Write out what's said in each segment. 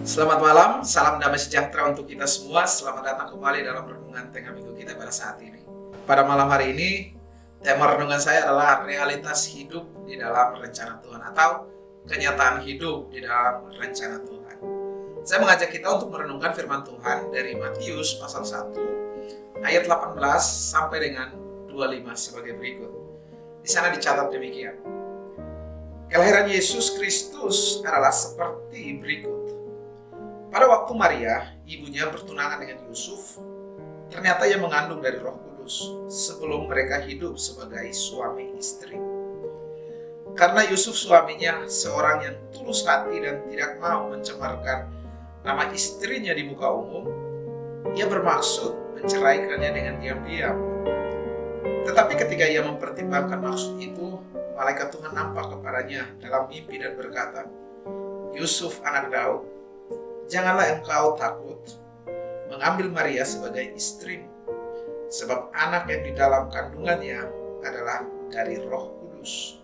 Selamat malam, salam damai sejahtera untuk kita semua. Selamat datang kembali dalam renungan tengah minggu kita pada saat ini. Pada malam hari ini, tema renungan saya adalah realitas hidup di dalam rencana Tuhan atau kenyataan hidup di dalam rencana Tuhan. Saya mengajak kita untuk merenungkan firman Tuhan dari Matius pasal 1 ayat 18 sampai dengan 25 sebagai berikut. Di sana dicatat demikian. Kelahiran Yesus Kristus adalah seperti berikut. Pada waktu Maria, ibunya bertunangan dengan Yusuf, ternyata ia mengandung dari Roh Kudus sebelum mereka hidup sebagai suami istri. Karena Yusuf suaminya seorang yang tulus hati dan tidak mau mencemarkan nama istrinya di muka umum, ia bermaksud menceraikannya dengan diam-diam. Tetapi ketika ia mempertimbangkan maksud itu, malaikat Tuhan nampak kepadanya dalam mimpi dan berkata, "Yusuf anak Daud, janganlah engkau takut mengambil Maria sebagai istrimu, sebab anak yang di dalam kandungannya adalah dari Roh Kudus.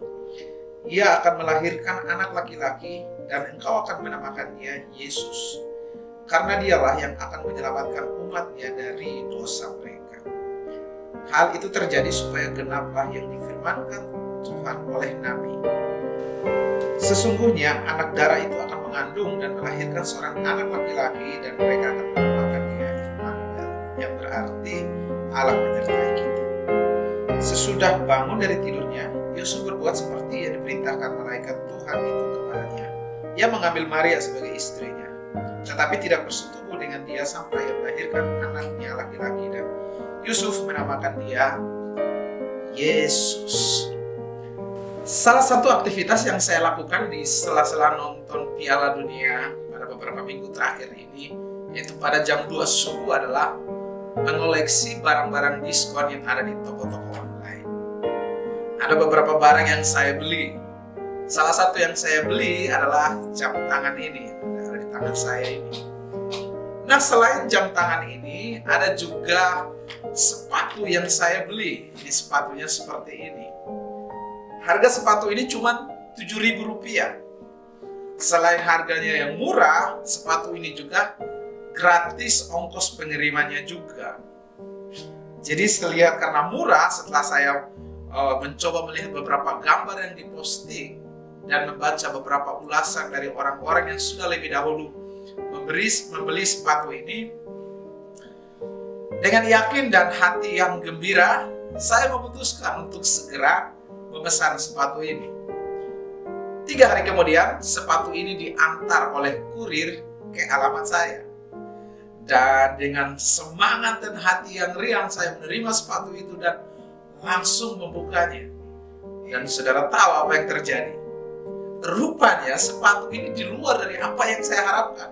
Ia akan melahirkan anak laki-laki dan engkau akan menamakannya Yesus, karena dialah yang akan menyelamatkan umatnya dari dosa mereka." Hal itu terjadi supaya genaplah yang difirmankan Tuhan oleh Nabi. Sesungguhnya anak darah itu akan mengandung dan melahirkan seorang anak laki-laki dan mereka akan menamakan dia Immanuel, yang berarti Allah menyertai kita. Sesudah bangun dari tidurnya, Yusuf berbuat seperti yang diperintahkan malaikat Tuhan itu kepadanya. Ia mengambil Maria sebagai istrinya, tetapi tidak bersetubuh dengan dia sampai ia melahirkan anaknya laki-laki, dan Yusuf menamakan dia Yesus. Salah satu aktivitas yang saya lakukan di sela-sela nonton Piala Dunia pada beberapa minggu terakhir ini, yaitu pada jam 2 subuh, adalah mengoleksi barang-barang diskon yang ada di toko-toko online. Ada beberapa barang yang saya beli. Salah satu yang saya beli adalah jam tangan ini, yang ada di tangan saya ini. Nah, selain jam tangan ini, ada juga sepatu yang saya beli. Ini sepatunya seperti ini. Harga sepatu ini cuma Rp7.000. Selain harganya yang murah, sepatu ini juga gratis ongkos pengirimannya juga. Jadi selihat karena murah, setelah saya mencoba melihat beberapa gambar yang diposting dan membaca beberapa ulasan dari orang-orang yang sudah lebih dahulu membeli sepatu ini, dengan yakin dan hati yang gembira, saya memutuskan untuk segera memesan sepatu ini. 3 hari kemudian, sepatu ini diantar oleh kurir ke alamat saya. Dan dengan semangat dan hati yang riang, saya menerima sepatu itu dan langsung membukanya. Dan saudara tahu apa yang terjadi? Rupanya sepatu ini di luar dari apa yang saya harapkan.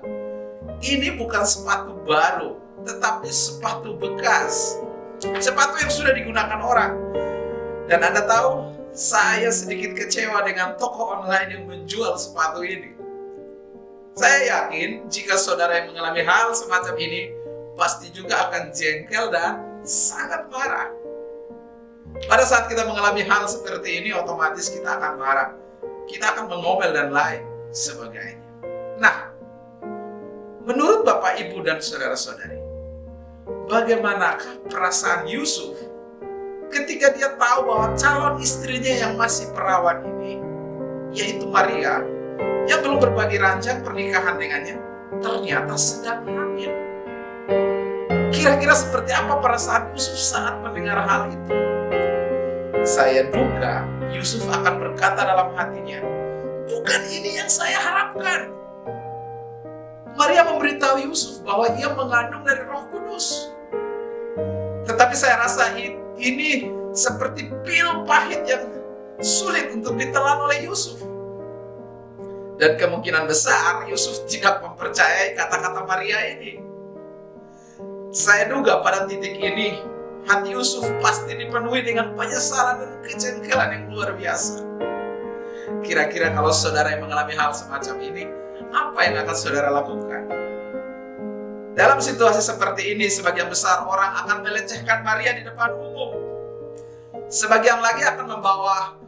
Ini bukan sepatu baru, tetapi sepatu bekas. Sepatu yang sudah digunakan orang. Dan Anda tahu, saya sedikit kecewa dengan toko online yang menjual sepatu ini. Saya yakin jika saudara yang mengalami hal semacam ini, pasti juga akan jengkel dan sangat marah. Pada saat kita mengalami hal seperti ini, otomatis kita akan marah. Kita akan mengomel dan lain sebagainya. Nah, menurut Bapak, Ibu, dan saudara-saudari, bagaimanakah perasaan Yusuf ketika dia tahu bahwa calon istrinya yang masih perawan ini, yaitu Maria, yang belum berbagi ranjang pernikahan dengannya, ternyata sedang hamil. Kira-kira seperti apa perasaan Yusuf saat mendengar hal itu? Saya duga Yusuf akan berkata dalam hatinya, "Bukan ini yang saya harapkan." Maria memberitahu Yusuf bahwa ia mengandung dari Roh Kudus. Tetapi saya rasa ini seperti pil pahit yang sulit untuk ditelan oleh Yusuf. Dan kemungkinan besar Yusuf tidak mempercayai kata-kata Maria ini. Saya duga pada titik ini, hati Yusuf pasti dipenuhi dengan penyesalan dan kejengkelan yang luar biasa. Kira-kira kalau saudara yang mengalami hal semacam ini, apa yang akan saudara lakukan? Dalam situasi seperti ini, sebagian besar orang akan melecehkan Maria di depan umum. Sebagian lagi akan membawa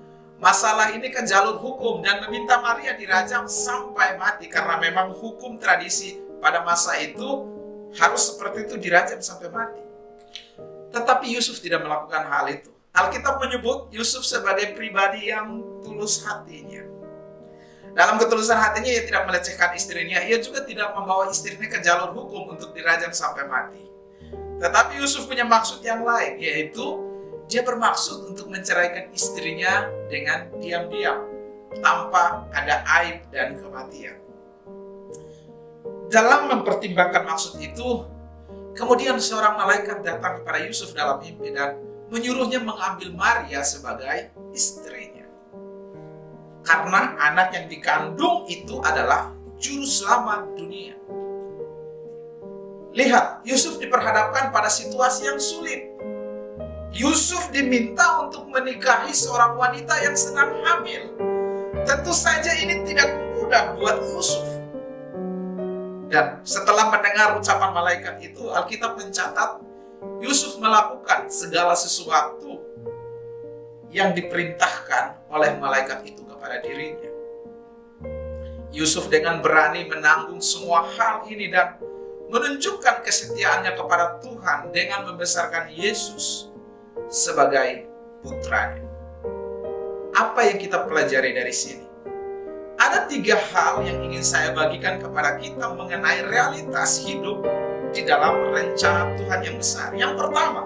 masalah ini ke jalur hukum dan meminta Maria dirajam sampai mati, karena memang hukum tradisi pada masa itu harus seperti itu, dirajam sampai mati. Tetapi Yusuf tidak melakukan hal itu. Alkitab menyebut Yusuf sebagai pribadi yang tulus hatinya. Dalam ketulusan hatinya, ia tidak melecehkan istrinya. Ia juga tidak membawa istrinya ke jalur hukum untuk dirajam sampai mati. Tetapi Yusuf punya maksud yang lain, yaitu dia bermaksud untuk menceraikan istrinya dengan diam-diam, tanpa ada aib dan kematian. Dalam mempertimbangkan maksud itu, kemudian seorang malaikat datang kepada Yusuf dalam mimpi dan menyuruhnya mengambil Maria sebagai istrinya. Karena anak yang dikandung itu adalah juru selamat dunia. Lihat, Yusuf diperhadapkan pada situasi yang sulit. Yusuf diminta untuk menikahi seorang wanita yang sedang hamil. Tentu saja ini tidak mudah buat Yusuf. Dan setelah mendengar ucapan malaikat itu, Alkitab mencatat Yusuf melakukan segala sesuatu yang diperintahkan oleh malaikat itu kepada dirinya. Yusuf dengan berani menanggung semua hal ini dan menunjukkan kesetiaannya kepada Tuhan dengan membesarkan Yesus sebagai putranya. Apa yang kita pelajari dari sini? Ada 3 hal yang ingin saya bagikan kepada kita mengenai realitas hidup di dalam rencana Tuhan yang besar. Yang pertama,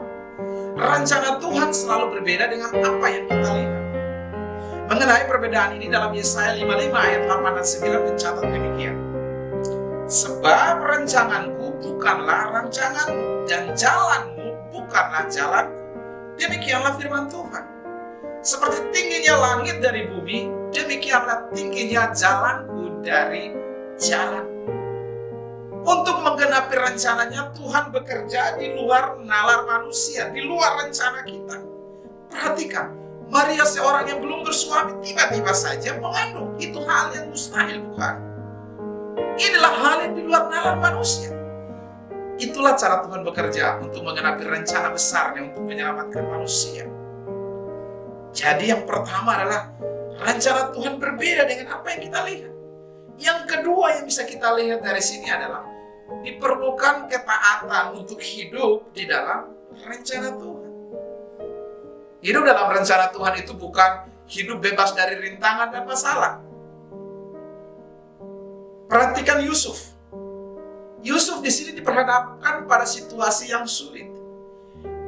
rencana Tuhan selalu berbeda dengan apa yang kita lihat. Mengenai perbedaan ini dalam Yesaya 55 ayat 8 dan 9 mencatat demikian. Sebab rancanganku bukanlah rancanganmu, dan jalanmu bukanlah jalanku. Demikianlah firman Tuhan. Seperti tingginya langit dari bumi, demikianlah tingginya jalanku dari jalan. Untuk menggenapi rencananya, Tuhan bekerja di luar nalar manusia, di luar rencana kita. Perhatikan, Maria seorang yang belum bersuami tiba-tiba saja mengandung. Itu hal yang mustahil, bukan? Inilah hal yang di luar nalar manusia. Itulah cara Tuhan bekerja untuk menggenapi rencana besarnya untuk menyelamatkan manusia. Jadi yang pertama adalah rencana Tuhan berbeda dengan apa yang kita lihat. Yang kedua yang bisa kita lihat dari sini adalah diperlukan ketaatan untuk hidup di dalam rencana Tuhan. Hidup dalam rencana Tuhan itu bukan hidup bebas dari rintangan dan masalah. Perhatikan Yusuf. Yusuf di sini diperhadapkan pada situasi yang sulit.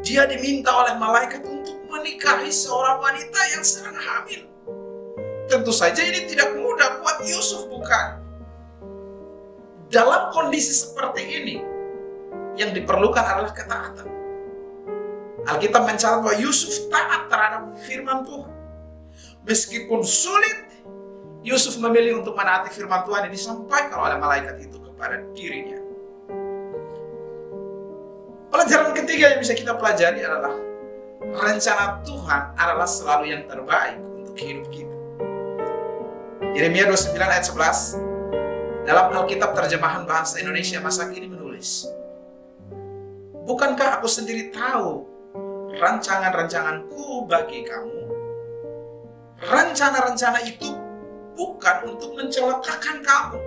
Dia diminta oleh malaikat untuk menikahi seorang wanita yang sedang hamil. Tentu saja ini tidak mudah buat Yusuf, bukan? Dalam kondisi seperti ini, yang diperlukan adalah ketaatan. Alkitab mencatat bahwa Yusuf taat terhadap firman Tuhan. Meskipun sulit, Yusuf memilih untuk menaati firman Tuhan yang disampaikan oleh malaikat itu kepada dirinya. Pelajaran ketiga yang bisa kita pelajari adalah rencana Tuhan adalah selalu yang terbaik untuk hidup kita. Yeremia 29 ayat 11 dalam Alkitab terjemahan bahasa Indonesia masa kini menulis, bukankah aku sendiri tahu rancangan-rancanganku bagi kamu? Rencana-rencana itu bukan untuk mencelakakan kamu,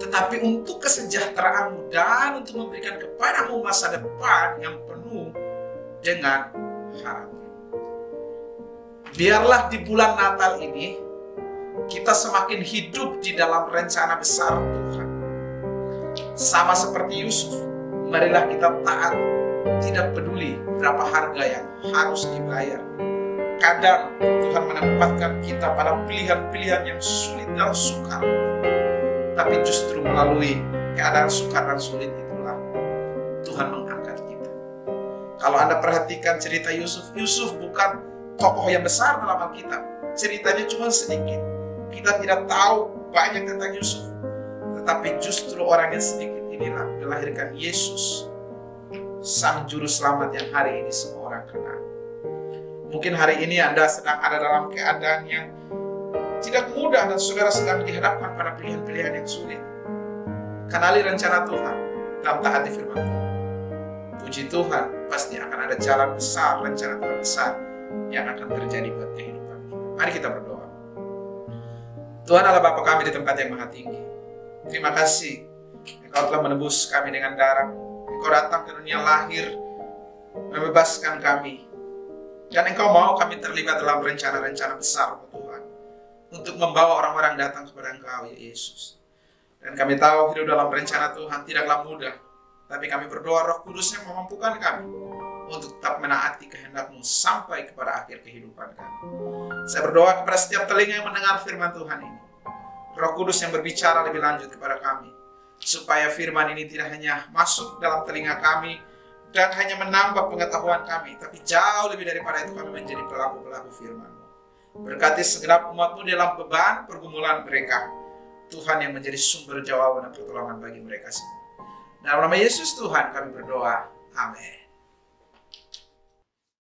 tetapi untuk kesejahteraanmu dan untuk memberikan kepadamu masa depan yang penuh dengan harapan. Biarlah di bulan Natal ini kita semakin hidup di dalam rencana besar Tuhan. Sama seperti Yusuf, marilah kita taat, tidak peduli berapa harga yang harus dibayar. Kadang Tuhan menempatkan kita pada pilihan-pilihan yang sulit dan sukar. Tapi justru melalui keadaan sukar dan sulit itulah Tuhan mengangkat kita. Kalau Anda perhatikan cerita Yusuf, Yusuf bukan tokoh yang besar dalam Alkitab. Ceritanya cuma sedikit. Kita tidak tahu banyak tentang Yusuf. Tetapi justru orang yang sedikit inilah melahirkan Yesus, Sang Juru Selamat yang hari ini semua orang kenal. Mungkin hari ini Anda sedang ada dalam keadaan yang tidak mudah dan saudara sedang dihadapkan pada pilihan-pilihan yang sulit. Kenali rencana Tuhan dan taati firman Tuhan. Puji Tuhan, pasti akan ada jalan besar, rencana Tuhan besar yang akan terjadi buat kehidupan kita. Mari kita berdoa. Tuhan Allah Bapa kami di tempat yang maha tinggi, terima kasih Engkau telah menebus kami dengan darah. Engkau datang ke dunia lahir, membebaskan kami. Dan Engkau mau kami terlibat dalam rencana-rencana besar, Tuhan, untuk membawa orang-orang datang kepada Engkau, ya Yesus. Dan kami tahu hidup dalam rencana Tuhan tidaklah mudah, tapi kami berdoa Roh Kudus yang memampukan kami untuk tetap menaati kehendak-Mu sampai kepada akhir kehidupan kami. Saya berdoa kepada setiap telinga yang mendengar firman Tuhan ini, Roh Kudus yang berbicara lebih lanjut kepada kami, supaya firman ini tidak hanya masuk dalam telinga kami dan hanya menambah pengetahuan kami, tapi jauh lebih daripada itu kami menjadi pelaku-pelaku firman-Mu. Berkati segenap umat-Mu dalam beban pergumulan mereka, Tuhan yang menjadi sumber jawaban dan pertolongan bagi mereka semua. Dalam nama Yesus Tuhan kami berdoa. Amin.